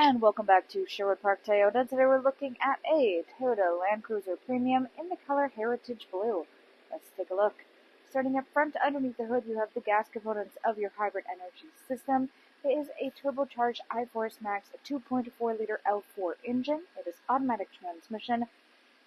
And welcome back to Sherwood Park Toyota. Today we're looking at a Toyota Land Cruiser Premium in the color Heritage Blue. Let's take a look. Starting up front, underneath the hood, you have the gas components of your hybrid energy system. It is a turbocharged iForce Max 2.4-liter L4 engine. It is automatic transmission.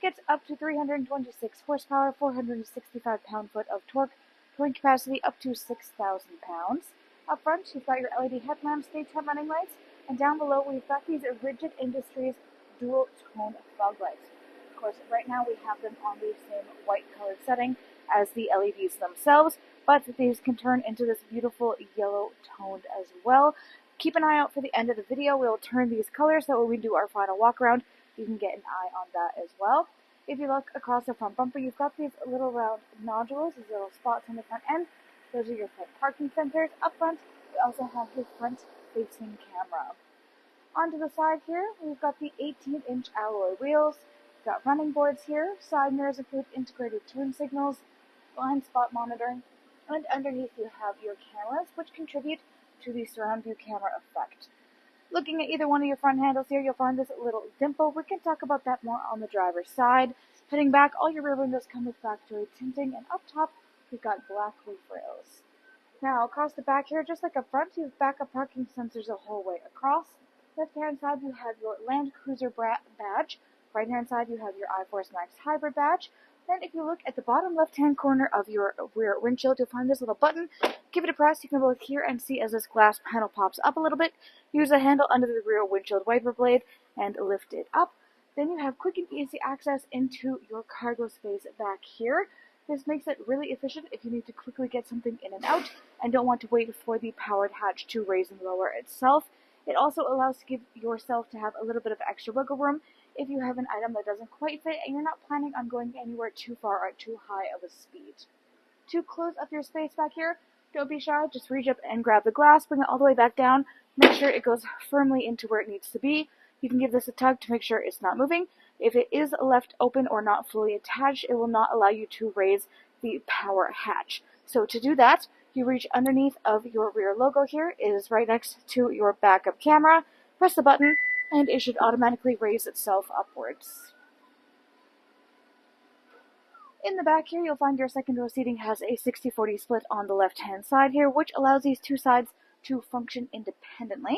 Gets up to 326 horsepower, 465 pound-foot of torque, towing capacity up to 6,000 pounds. Up front, you've got your LED headlamps, daytime running lights, and down below we've got these Rigid Industries dual-tone fog lights. Of course, right now we have them on the same white colored setting as the LEDs themselves, but these can turn into this beautiful yellow toned as well. Keep an eye out for the end of the video. We'll turn these colors so when we do our final walk around, you can get an eye on that as well. If you look across the front bumper, you've got these little round nodules, these little spots on the front end. Those are your front parking sensors. Up front, we also have the front-facing camera. Onto the side here, we've got the 18-inch alloy wheels. We've got running boards here. Side mirrors include integrated turn signals, blind spot monitoring, and underneath you have your cameras, which contribute to the surround view camera effect. Looking at either one of your front handles here, you'll find this little dimple. We can talk about that more on the driver's side. Heading back, all your rear windows come with factory tinting, and up top, we've got black roof rails. Now, across the back here, just like up front, you have backup parking sensors the whole way across. Left-hand side, you have your Land Cruiser badge. Right-hand side, you have your iForce Max Hybrid badge. Then, if you look at the bottom left-hand corner of your rear windshield, you'll find this little button. Give it a press. You can both hear and see as this glass panel pops up a little bit. Use the handle under the rear windshield wiper blade and lift it up. Then you have quick and easy access into your cargo space back here. This makes it really efficient if you need to quickly get something in and out and don't want to wait for the powered hatch to raise and lower itself. It also allows to give yourself to have a little bit of extra wiggle room if you have an item that doesn't quite fit and you're not planning on going anywhere too far or too high of a speed. To close up your space back here, don't be shy, just reach up and grab the glass, bring it all the way back down, make sure it goes firmly into where it needs to be. You can give this a tug to make sure it's not moving. If it is left open or not fully attached, it will not allow you to raise the power hatch. So to do that, you reach underneath of your rear logo here. It is right next to your backup camera. Press the button, and it should automatically raise itself upwards. In the back here, you'll find your second row seating has a 60-40 split on the left-hand side here, which allows these two sides to function independently.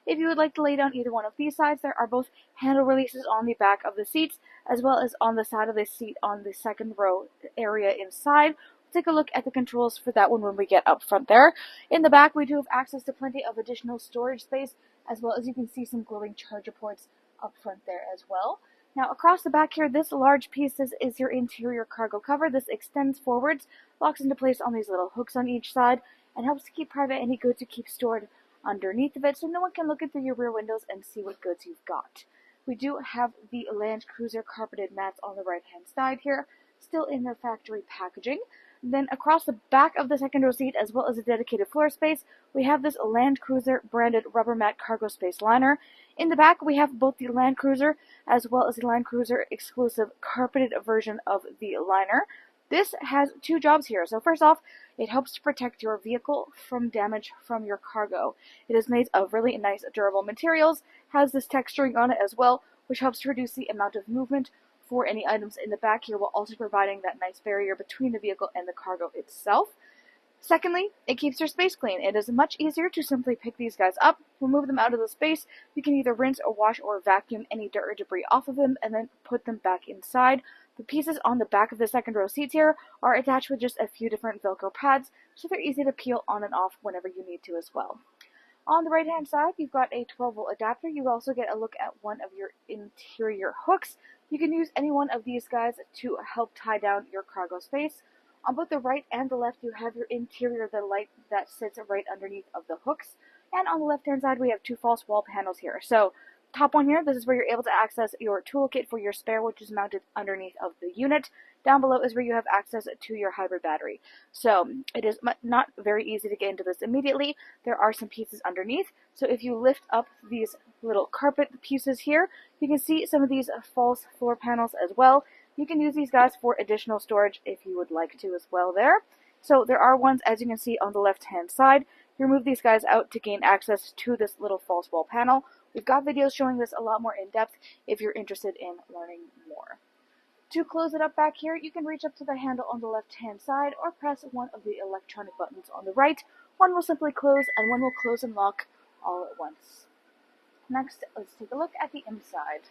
If you would like to lay down either one of these sides, there are both handle releases on the back of the seats, as well as on the side of the seat on the second row area inside. Take a look at the controls for that one when we get up front there. In the back, we do have access to plenty of additional storage space, as well as you can see some glowing charger ports up front there as well. Now, across the back here, this large piece is your interior cargo cover. This extends forwards, locks into place on these little hooks on each side, and helps to keep private any goods you keep stored underneath of it, so no one can look into your rear windows and see what goods you've got. We do have the Land Cruiser carpeted mats on the right-hand side here, still in their factory packaging. Then across the back of the second row seat, as well as a dedicated floor space, we have this Land Cruiser branded rubber mat cargo space liner. In the back, we have both the Land Cruiser as well as the Land Cruiser exclusive carpeted version of the liner. This has two jobs here. So first off, it helps to protect your vehicle from damage from your cargo. It is made of really nice durable materials, has this texturing on it as well, which helps to reduce the amount of movement for any items in the back here, while also providing that nice barrier between the vehicle and the cargo itself. Secondly, it keeps your space clean. It is much easier to simply pick these guys up, remove them out of the space. You can either rinse or wash or vacuum any dirt or debris off of them and then put them back inside. The pieces on the back of the second row seats here are attached with just a few different Velcro pads, so they're easy to peel on and off whenever you need to as well. On the right-hand side, you've got a 12-volt adapter. You also get a look at one of your interior hooks. You can use any one of these guys to help tie down your cargo space. On both the right and the left, you have your interior, the light that sits right underneath of the hooks. And on the left-hand side, we have two false wall panels here. So, top one here, this is where you're able to access your toolkit for your spare, which is mounted underneath of the unit. Down below is where you have access to your hybrid battery. So, it is not very easy to get into this immediately. There are some pieces underneath. So, if you lift up these little carpet pieces here, you can see some of these false floor panels as well. You can use these guys for additional storage if you would like to as well there. So there are ones, as you can see on the left-hand side. you remove these guys out to gain access to this little false wall panel. We've got videos showing this a lot more in depth if you're interested in learning more. To close it up back here, you can reach up to the handle on the left-hand side or press one of the electronic buttons on the right. One will simply close and one will close and lock all at once. Next, let's take a look at the inside.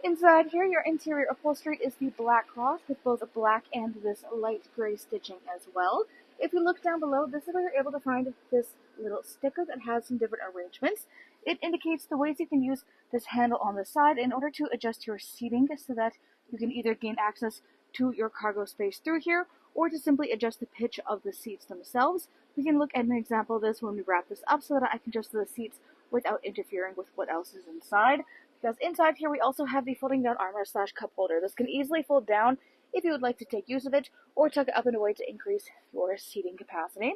Inside here, your interior upholstery is the black cloth with both black and this light gray stitching as well. If you look down below, this is where you're able to find this little sticker that has some different arrangements. It indicates the ways you can use this handle on the side in order to adjust your seating so that you can either gain access to your cargo space through here or to simply adjust the pitch of the seats themselves. We can look at an example of this when we wrap this up so that I can adjust the seats without interfering with what else is inside. Because inside here we also have the folding down armor / cup holder. This can easily fold down if you would like to take use of it or tuck it up in a way to increase your seating capacity.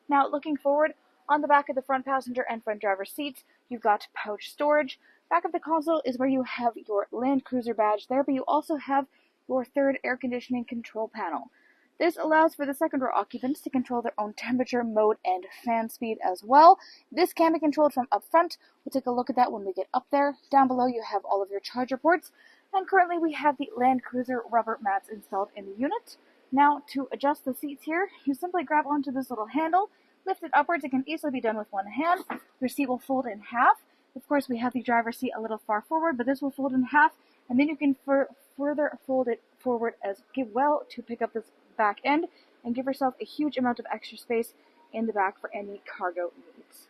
Now looking forward, on the back of the front passenger and front driver seats, you've got pouch storage. Back of the console is where you have your Land Cruiser badge there, but you also have your third air conditioning control panel. This allows for the second row occupants to control their own temperature, mode, and fan speed as well. This can be controlled from up front. We'll take a look at that when we get up there. Down below you have all of your charger ports, and currently we have the Land Cruiser rubber mats installed in the unit. Now to adjust the seats here, you simply grab onto this little handle, lift it upwards. It can easily be done with one hand. Your seat will fold in half. Of course, we have the driver's seat a little far forward, but this will fold in half, and then you can further fold it forward as well to pick up this back end and give yourself a huge amount of extra space in the back for any cargo needs.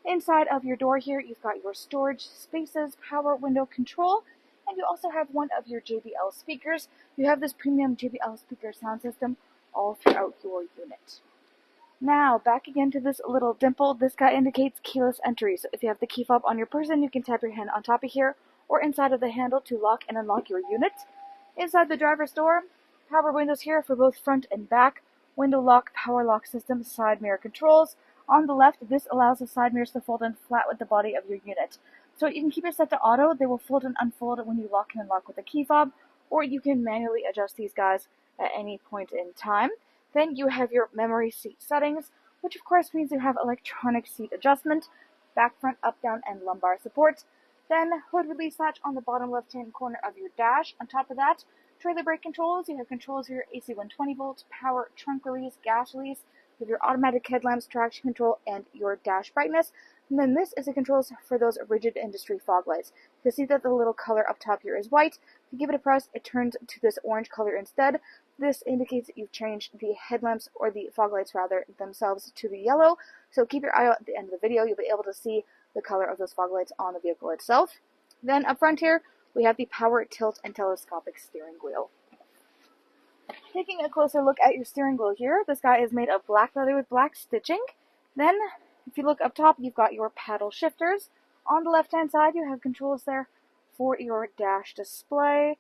Inside of your door here, you've got your storage spaces, power window control, and you also have one of your JBL speakers. You have this premium JBL speaker sound system all throughout your unit. Now, back again to this little dimple. This guy indicates keyless entry. So if you have the key fob on your person, you can tap your hand on top of here or inside of the handle to lock and unlock your unit. Inside the driver's door, power windows here for both front and back, window lock, power lock system, side mirror controls. On the left, this allows the side mirrors to fold in flat with the body of your unit. So you can keep it set to auto. They will fold and unfold when you lock and unlock with the key fob, or you can manually adjust these guys at any point in time. Then you have your memory seat settings, which of course means you have electronic seat adjustment, back, front, up, down, and lumbar support. Then hood release latch on the bottom left-hand corner of your dash. On top of that, trailer brake controls. You have controls for your AC 120 volts, power, trunk release, gas release. You have your automatic headlamps, traction control, and your dash brightness. And then this is the controls for those rigid industry fog lights. You'll see that the little color up top here is white. If you give it a press, it turns to this orange color instead. This indicates that you've changed the headlamps, or the fog lights rather, themselves to the yellow. So keep your eye out at the end of the video. You'll be able to see the color of those fog lights on the vehicle itself. Then up front here, we have the power, tilt, and telescopic steering wheel. Taking a closer look at your steering wheel here, this guy is made of black leather with black stitching. Then, if you look up top, you've got your paddle shifters. On the left-hand side, you have controls there for your dash display.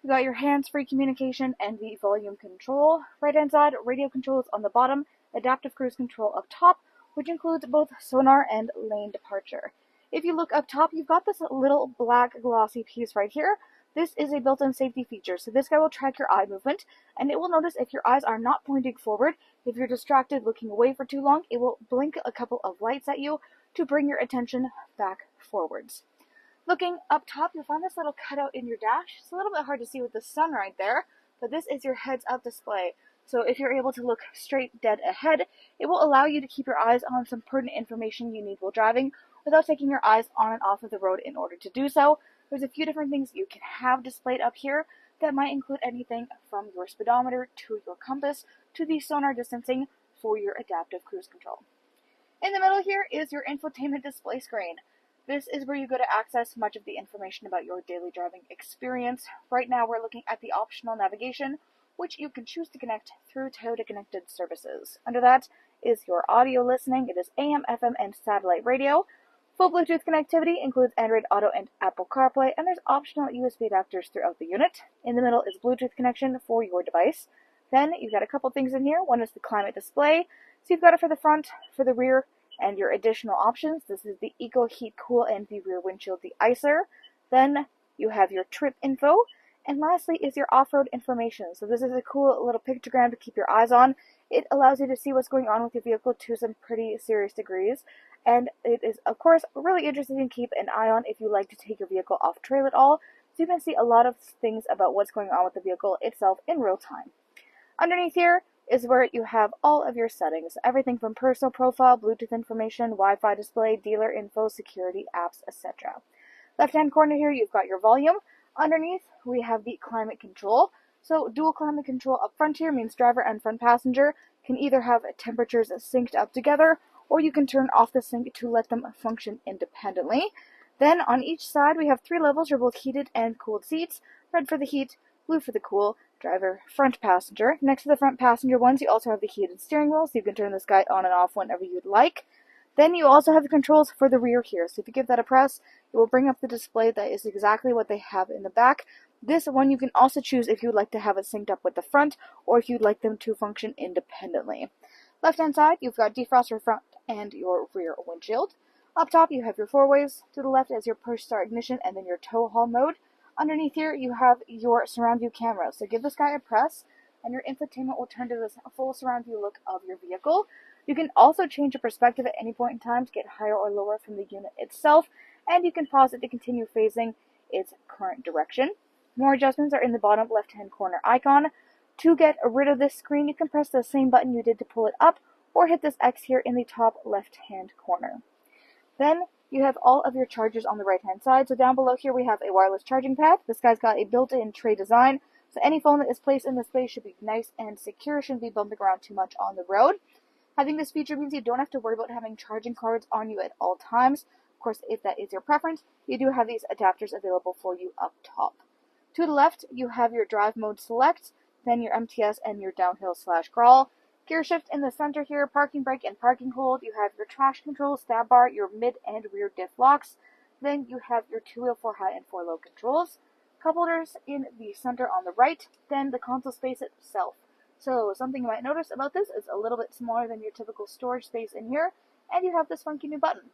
You've got your hands-free communication and the volume control. Right-hand side, radio controls on the bottom, adaptive cruise control up top, which includes both sonar and lane departure. If you look up top, you've got this little black glossy piece right here. This is a built-in safety feature, so this guy will track your eye movement, and it will notice if your eyes are not pointing forward. If you're distracted looking away for too long, it will blink a couple of lights at you to bring your attention back forwards. Looking up top, you'll find this little cutout in your dash. It's a little bit hard to see with the sun right there, but this is your heads-up display. So if you're able to look straight dead ahead, it will allow you to keep your eyes on some pertinent information you need while driving without taking your eyes on and off of the road in order to do so. There's a few different things you can have displayed up here that might include anything from your speedometer to your compass to the sonar distancing for your adaptive cruise control. In the middle here is your infotainment display screen. This is where you go to access much of the information about your daily driving experience. Right now we're looking at the optional navigation, which you can choose to connect through Toyota Connected Services. Under that is your audio listening. It is AM, FM, and satellite radio. Full Bluetooth connectivity includes Android Auto and Apple CarPlay, and there's optional USB adapters throughout the unit. In the middle is Bluetooth connection for your device. Then you've got a couple things in here. One is the climate display. So you've got it for the front, for the rear, and your additional options. This is the Eco Heat Cool and the rear windshield de-icer. Then you have your trip info. And lastly is your off-road information. So this is a cool little pictogram to keep your eyes on. It allows you to see what's going on with your vehicle to some pretty serious degrees, and it is, of course, really interesting to keep an eye on if you like to take your vehicle off trail at all, so you can see a lot of things about what's going on with the vehicle itself in real time. Underneath here is where you have all of your settings, everything from personal profile, Bluetooth information, Wi-Fi display, dealer info, security, apps, etc. Left-hand corner here, you've got your volume. Underneath, we have the climate control. So dual climate control up front here means driver and front passenger can either have temperatures synced up together, or you can turn off the sync to let them function independently. Then on each side, we have 3 levels for both heated and cooled seats. Red for the heat, blue for the cool, driver, front passenger. Next to the front passenger ones, you also have the heated steering wheel, so you can turn this guy on and off whenever you'd like. Then you also have the controls for the rear here, so if you give that a press, it will bring up the display that is exactly what they have in the back. This one you can also choose if you would like to have it synced up with the front, or if you'd like them to function independently. Left-hand side, you've got defrost for front and your rear windshield. Up top, you have your 4-ways. To the left is your push-start ignition and then your tow haul mode. Underneath here, you have your surround view camera. So give this guy a press, and your infotainment will turn to this full surround view look of your vehicle. You can also change your perspective at any point in time to get higher or lower from the unit itself, and you can pause it to continue facing its current direction. More adjustments are in the bottom left-hand corner icon. To get rid of this screen, you can press the same button you did to pull it up, or hit this X here in the top left-hand corner. Then you have all of your chargers on the right-hand side. So down below here we have a wireless charging pad. This guy's got a built-in tray design, so any phone that is placed in this space should be nice and secure, shouldn't be bumping around too much on the road. Having this feature means you don't have to worry about having charging cords on you at all times. Of course, if that is your preference, you do have these adapters available for you up top. To the left, you have your drive mode select, then your MTS and your downhill/crawl. Gear shift in the center here, parking brake and parking hold. You have your traction control, stab bar, your mid and rear diff locks. Then you have your 2-wheel 4-high and 4-low controls. Cup holders in the center on the right, then the console space itself. So something you might notice about this is a little bit smaller than your typical storage space in here, and you have this funky new button.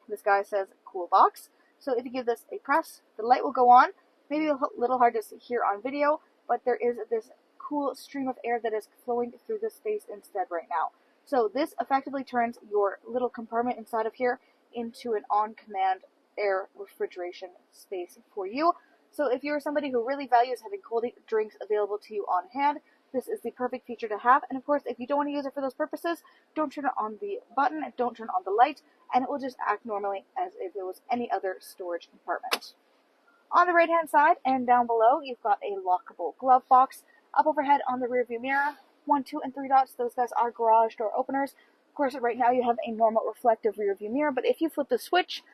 This guy says cool box, so if you give this a press, the light will go on. Maybe a little hard to hear on video, but there is this cool stream of air that is flowing through this space instead right now. So this effectively turns your little compartment inside of here into an on-command air refrigeration space for you. So if you're somebody who really values having cold drinks available to you on hand, this is the perfect feature to have. And of course, if you don't want to use it for those purposes, don't turn on the button, don't turn on the light, and it will just act normally as if it was any other storage compartment. On the right-hand side and down below, you've got a lockable glove box. Up overhead on the rear view mirror, 1, 2, and 3 dots, those guys are garage door openers. Of course, right now you have a normal reflective rear view mirror, but if you flip the switch,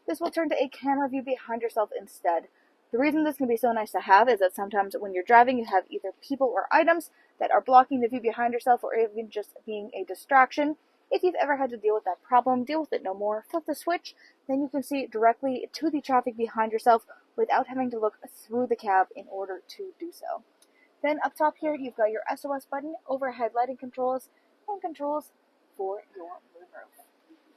this will turn to a camera view behind yourself instead. The reason this can be so nice to have is that sometimes when you're driving, you have either people or items that are blocking the view behind yourself, or even just being a distraction. If you've ever had to deal with that problem, deal with it no more. Flip the switch, then you can see directly to the traffic behind yourself without having to look through the cab in order to do so. Then up top here, you've got your SOS button, overhead lighting controls, and controls for your moonroof.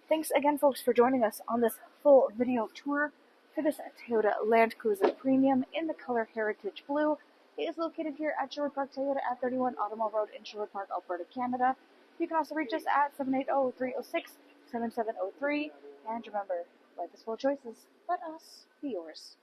Thanks again, folks, for joining us on this full video tour for this Toyota Land Cruiser Premium in the color Heritage Blue. It is located here at Sherwood Park Toyota at 31 Automobile Road in Sherwood Park, Alberta, Canada. You can also reach us at 780-306-7703. And remember, life is full of choices. Let us be yours.